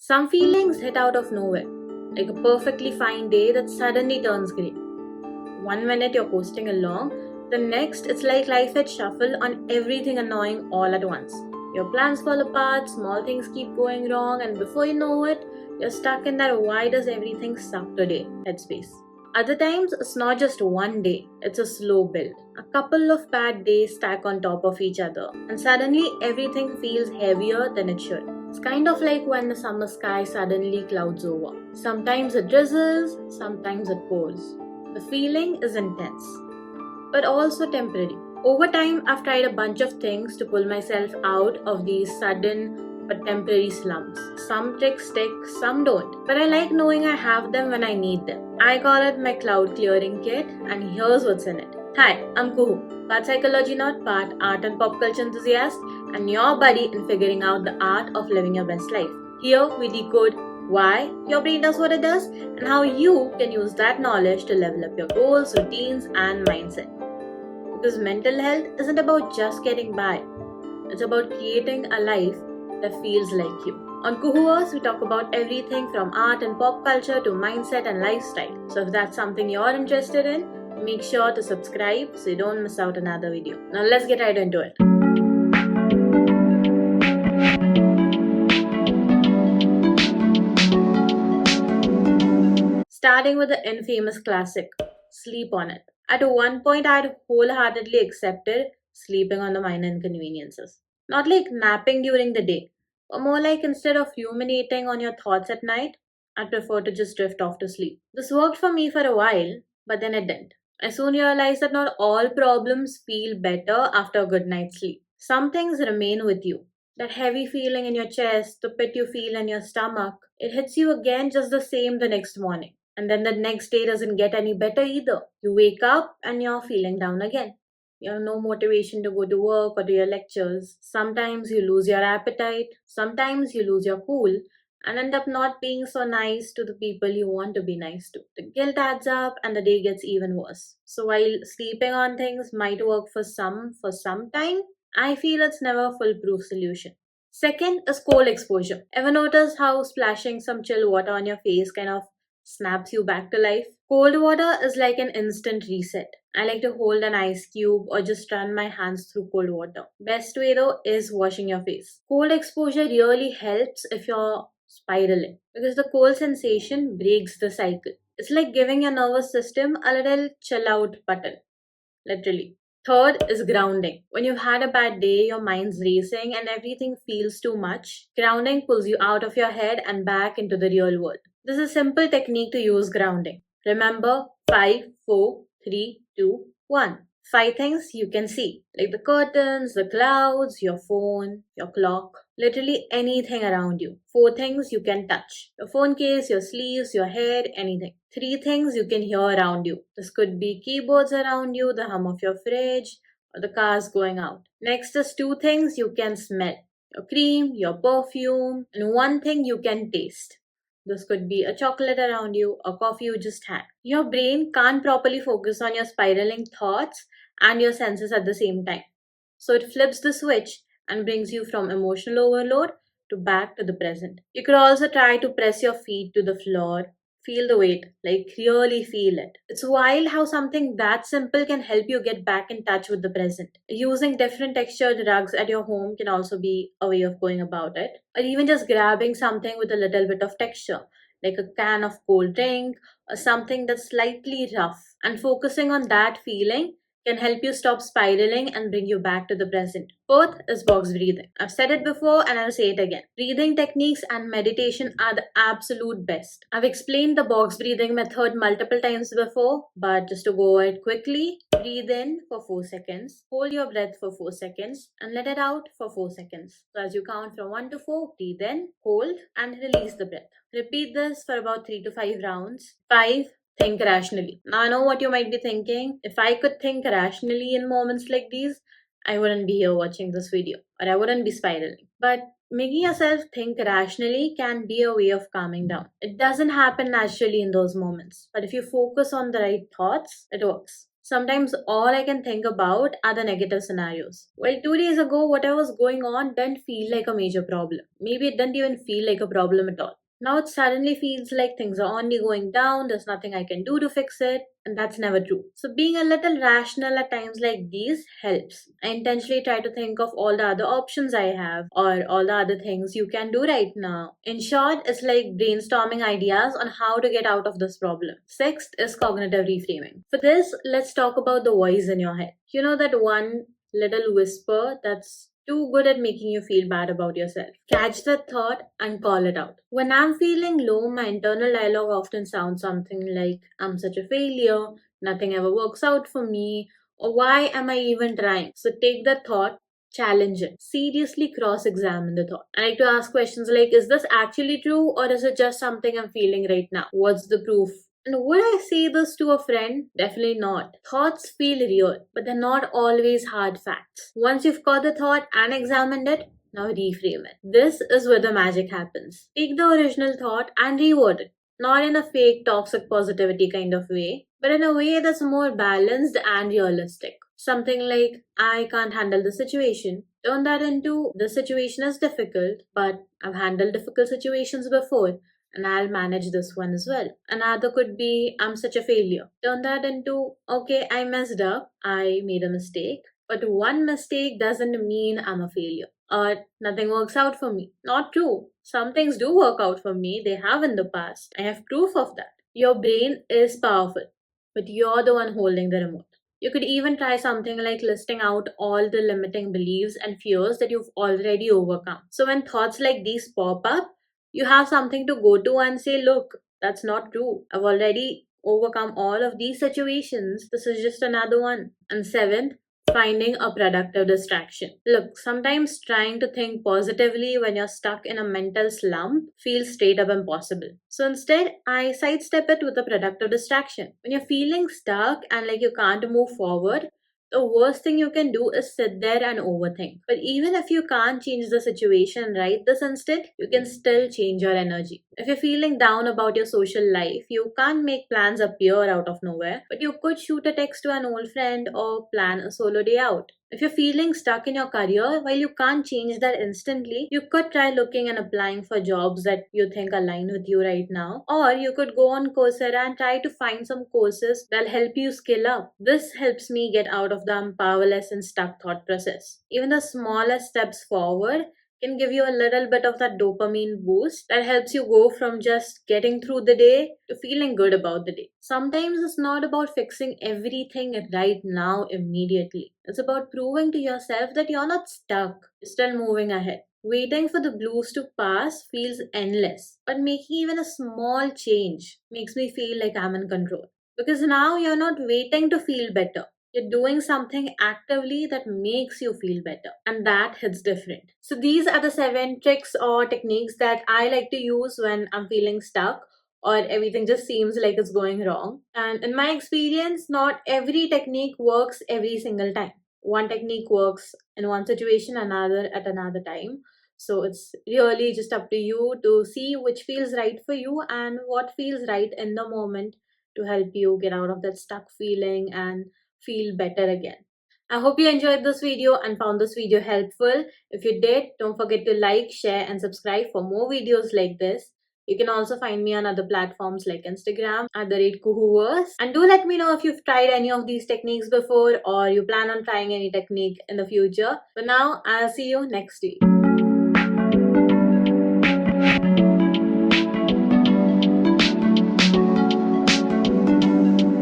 Some feelings hit out of nowhere, like a perfectly fine day that suddenly turns grey. One minute you're coasting along, the next it's like life had shuffled on everything annoying all at once. Your plans fall apart, small things keep going wrong, and before you know it, you're stuck in that why does everything suck today headspace. Other times, it's not just one day, it's a slow build. A couple of bad days stack on top of each other, and suddenly everything feels heavier than it should. It's kind of like when the summer sky suddenly clouds over. Sometimes it drizzles, sometimes it pours. The feeling is intense, but also temporary. Over time, I've tried a bunch of things to pull myself out of these sudden but temporary slumps. Some tricks stick, some don't, but I like knowing I have them when I need them. I call it my cloud clearing kit, and here's what's in it. Hi, I'm Kuhu, part psychology nerd, part art and pop culture enthusiast, and your buddy in figuring out the art of living your best life. Here we decode why your brain does what it does, and how you can use that knowledge to level up your goals, routines, and mindset. Because mental health isn't about just getting by, it's about creating a life that feels like you. On Kuhuverse, we talk about everything from art and pop culture to mindset and lifestyle. So if that's something you're interested in, make sure to subscribe so you don't miss out another video. Now let's get right into it. Starting with the infamous classic, sleep on it. At one point, I had wholeheartedly accepted sleeping on the minor inconveniences. Not like napping during the day, but more like instead of ruminating on your thoughts at night, I'd prefer to just drift off to sleep. This worked for me for a while, but then it didn't. I soon realized that not all problems feel better after a good night's sleep. Some things remain with you. That heavy feeling in your chest, the pit you feel in your stomach, it hits you again just the same the next morning. And then the next day doesn't get any better either. You wake up and you're feeling down again. You have no motivation to go to work or to your lectures. Sometimes you lose your appetite. Sometimes you lose your cool and end up not being so nice to the people you want to be nice to. The guilt adds up and the day gets even worse. So while sleeping on things might work for some time, I feel it's never a foolproof solution. Second is cold exposure. Ever notice how splashing some chill water on your face kind of snaps you back to life? Cold water is like an instant reset. I like to hold an ice cube or just run my hands through cold water. Best way though is washing your face. Cold exposure really helps if you're spiraling because the cold sensation breaks the cycle. It's like giving your nervous system a little chill out button, literally. Third is grounding. When you've had a bad day, your mind's racing and everything feels too much. Grounding pulls you out of your head and back into the real world. This is a simple technique to use grounding. Remember 5, 4, 3, 2, 1. 5 things you can see, like the curtains, the clouds, your phone, your clock, literally anything around you. 4 things you can touch, your phone case, your sleeves, your hair, anything. 3 things you can hear around you. This could be keyboards around you, the hum of your fridge, or the cars going out. Next is 2 things you can smell, your cream, your perfume, and 1 thing you can taste. This could be a chocolate around you, a coffee you just had. Your brain can't properly focus on your spiraling thoughts and your senses at the same time. So it flips the switch and brings you from emotional overload to back to the present. You could also try to press your feet to the floor. Feel the weight, like really feel it. It's wild how something that simple can help you get back in touch with the present. Using different textured rugs at your home can also be a way of going about it. Or even just grabbing something with a little bit of texture, like a can of cold drink or something that's slightly rough. And focusing on that feeling can help you stop spiraling and bring you back to the present. Fourth is box breathing. I've said it before and I'll say it again. Breathing techniques and meditation are the absolute best. I've explained the box breathing method multiple times before, but just to go over it quickly, breathe in for 4 seconds, hold your breath for 4 seconds, and let it out for 4 seconds. So as you count from 1 to 4, breathe in, hold, and release the breath. Repeat this for about 3 to 5 rounds. 5. Think rationally. Now I know what you might be thinking. If I could think rationally in moments like these, I wouldn't be here watching this video, or I wouldn't be spiraling. But making yourself think rationally can be a way of calming down. It doesn't happen naturally in those moments, but if you focus on the right thoughts, it works. Sometimes all I can think about are the negative scenarios. Well, 2 days ago, whatever was going on didn't feel like a major problem. Maybe it didn't even feel like a problem at all. Now it suddenly feels like things are only going down, there's nothing I can do to fix it, and that's never true. So being a little rational at times like these helps. I intentionally try to think of all the other options I have or all the other things you can do right now. In short, it's like brainstorming ideas on how to get out of this problem. Sixth is cognitive reframing. For this, let's talk about the voice in your head. You know that one little whisper that's too good at making you feel bad about yourself. Catch that thought and call it out. When I'm feeling low, my internal dialogue often sounds something like, I'm such a failure, nothing ever works out for me, or why am I even trying? So take that thought, challenge it. Seriously cross examine the thought. I like to ask questions like, is this actually true or is it just something I'm feeling right now? What's the proof? And would I say this to a friend? Definitely not. Thoughts feel real, but they're not always hard facts. Once you've caught the thought and examined it, now reframe it. This is where the magic happens. Take the original thought and reword it. Not in a fake toxic positivity kind of way, but in a way that's more balanced and realistic. Something like, I can't handle the situation. Turn that into, the situation is difficult, but I've handled difficult situations before and I'll manage this one as well. Another could be, I'm such a failure. Turn that into, okay, I messed up, I made a mistake, but one mistake doesn't mean I'm a failure. Or nothing works out for me. Not true. Some things do work out for me, they have in the past. I have proof of that. Your brain is powerful, but you're the one holding the remote. You could even try something like listing out all the limiting beliefs and fears that you've already overcome. So when thoughts like these pop up, you have something to go to and say, look, that's not true. I've already overcome all of these situations. This is just another one. And seventh, finding a productive distraction. Look, sometimes trying to think positively when you're stuck in a mental slump feels straight up impossible. So instead, I sidestep it with a productive distraction. When you're feeling stuck and like you can't move forward, the worst thing you can do is sit there and overthink. But even if you can't change the situation right this instant, you can still change your energy. If you're feeling down about your social life, you can't make plans appear out of nowhere, but you could shoot a text to an old friend or plan a solo day out. If you're feeling stuck in your career, while you can't change that instantly, you could try looking and applying for jobs that you think align with you right now. Or you could go on Coursera and try to find some courses that'll help you skill up. This helps me get out of the I'm powerless and stuck thought process. Even the smallest steps forward can give you a little bit of that dopamine boost that helps you go from just getting through the day to feeling good about the day. Sometimes it's not about fixing everything right now immediately. It's about proving to yourself that you're not stuck, you're still moving ahead. Waiting for the blues to pass feels endless, but making even a small change makes me feel like I'm in control. Because now you're not waiting to feel better. You're doing something actively that makes you feel better, and that hits different. So, these are the 7 tricks or techniques that I like to use when I'm feeling stuck or everything just seems like it's going wrong. And in my experience, not every technique works every single time. One technique works in one situation, another at another time. So, it's really just up to you to see which feels right for you and what feels right in the moment to help you get out of that stuck feeling and feel better again. I hope you enjoyed this video and found this video helpful. If you did, don't forget to like, share, and subscribe for more videos like this. You can also find me on other platforms like Instagram at the rate Kuhuverse. And do let me know if you've tried any of these techniques before or you plan on trying any technique in the future. But now, I'll see you next week.